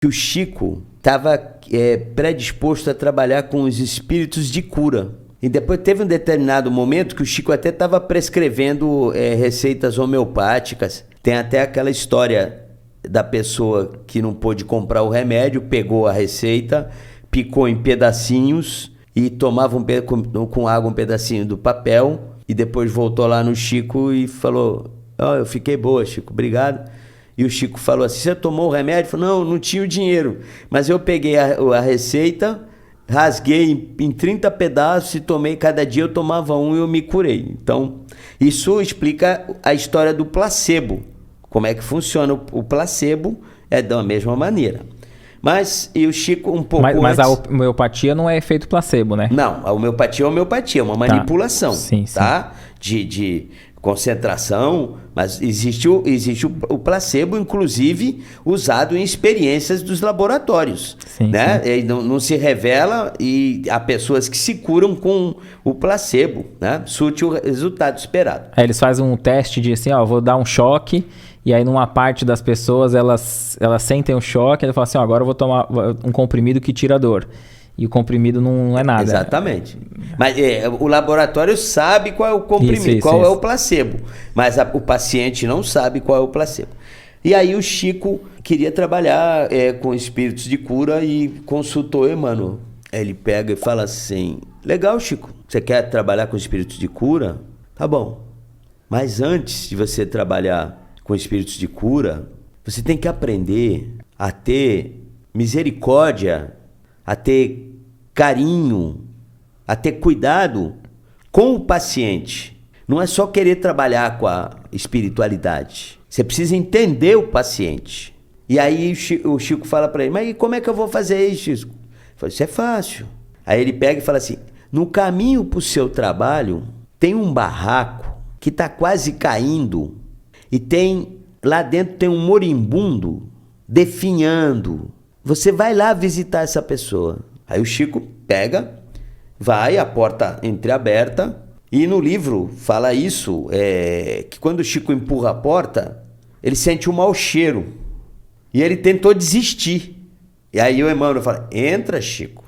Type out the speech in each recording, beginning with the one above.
que o Chico estava predisposto a trabalhar com os espíritos de cura. E depois teve um determinado momento que o Chico até estava prescrevendo receitas homeopáticas. Tem até aquela história da pessoa que não pôde comprar o remédio, pegou a receita, picou em pedacinhos e tomava com água um pedacinho do papel e depois voltou lá no Chico e falou: eu fiquei boa, Chico, obrigado. E o Chico falou assim: você tomou o remédio? Ele falou: não tinha o dinheiro, mas eu peguei a receita, rasguei em 30 pedaços e tomei, cada dia eu tomava um e eu me curei. Então, isso explica a história do placebo. Como é que funciona o placebo é da mesma maneira. Mas, e o Chico um pouco mas a homeopatia não é efeito placebo, né? Não, a homeopatia é homeopatia, é uma manipulação, sim, tá? De concentração, mas existe o placebo, inclusive, usado em experiências dos laboratórios, né? Ele não se revela e há pessoas que se curam com o placebo, né? Surte o resultado esperado. Aí eles fazem um teste de assim, vou dar um choque, e aí numa parte das pessoas elas sentem o choque, e ele fala assim, agora eu vou tomar um comprimido que tira a dor. E o comprimido não é nada. Exatamente. Mas o laboratório sabe qual é o comprimido, qual é o placebo. Mas o paciente não sabe qual é o placebo. E aí o Chico queria trabalhar com espíritos de cura e consultou Emmanuel. Ele pega e fala assim: legal, Chico, você quer trabalhar com espíritos de cura? Tá bom. Mas antes de você trabalhar com espíritos de cura, você tem que aprender a ter misericórdia, a ter carinho, a ter cuidado com o paciente. Não é só querer trabalhar com a espiritualidade. Você precisa entender o paciente. E aí o Chico fala para ele: mas como é que eu vou fazer isso, Chico? Ele fala: isso é fácil. Aí ele pega e fala assim: no caminho para o seu trabalho tem um barraco que está quase caindo e lá dentro tem um moribundo definhando. Você vai lá visitar essa pessoa. Aí o Chico pega, vai, a porta entreaberta, e no livro fala isso, que quando o Chico empurra a porta, ele sente um mau cheiro. E ele tentou desistir. E aí o Emmanuel fala: entra, Chico.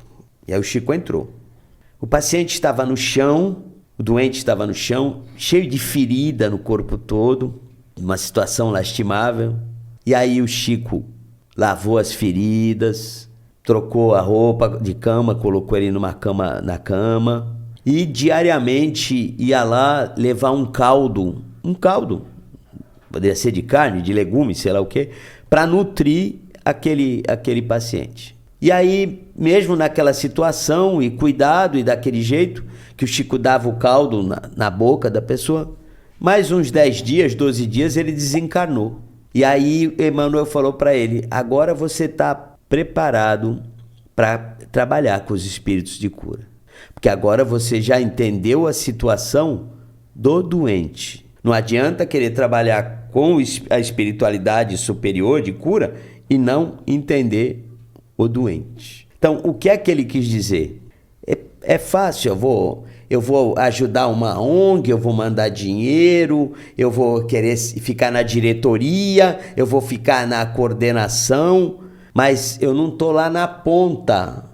E aí o Chico entrou. O paciente estava no chão, o doente estava no chão, cheio de ferida no corpo todo, uma situação lastimável. E aí o Chico lavou as feridas, trocou a roupa de cama, colocou ele na cama e diariamente ia lá levar um caldo, poderia ser de carne, de legumes, sei lá o quê, para nutrir aquele paciente. E aí, mesmo naquela situação e cuidado e daquele jeito que o Chico dava o caldo na boca da pessoa, mais uns 10 dias, 12 dias, ele desencarnou. E aí Emmanuel falou para ele: agora você está preparado para trabalhar com os espíritos de cura. Porque agora você já entendeu a situação do doente. Não adianta querer trabalhar com a espiritualidade superior de cura e não entender o doente. Então, o que é que ele quis dizer? É fácil, eu vou ajudar uma ONG, eu vou mandar dinheiro, eu vou querer ficar na diretoria, eu vou ficar na coordenação, mas eu não estou lá na ponta,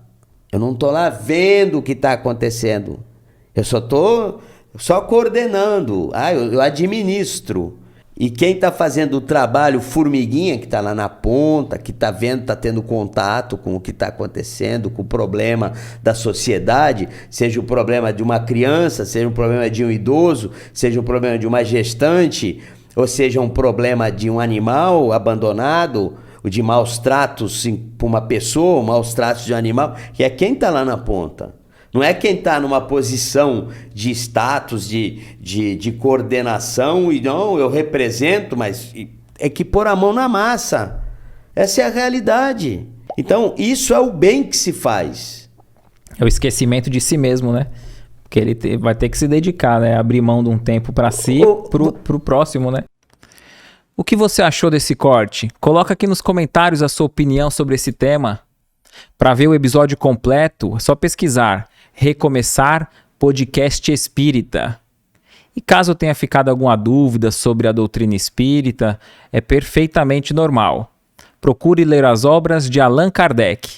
eu não estou lá vendo o que está acontecendo, eu só estou coordenando, eu administro. E quem está fazendo o trabalho formiguinha, que está lá na ponta, que está vendo, está tendo contato com o que está acontecendo, com o problema da sociedade, seja o problema de uma criança, seja um problema de um idoso, seja um problema de uma gestante, ou seja um problema de um animal abandonado, ou de maus tratos para uma pessoa, maus tratos de um animal, que é quem está lá na ponta. Não é quem está numa posição de status, de coordenação, e não, eu represento, mas é que pôr a mão na massa. Essa é a realidade. Então, isso é o bem que se faz. É o esquecimento de si mesmo, né? Porque ele vai ter que se dedicar, né? Abrir mão de um tempo para si, pro próximo, né? O que você achou desse corte? Coloca aqui nos comentários a sua opinião sobre esse tema. Para ver o episódio completo, é só pesquisar Recomeçar Podcast Espírita. E caso tenha ficado alguma dúvida sobre a doutrina espírita, é perfeitamente normal. procure ler as obras de Allan Kardec.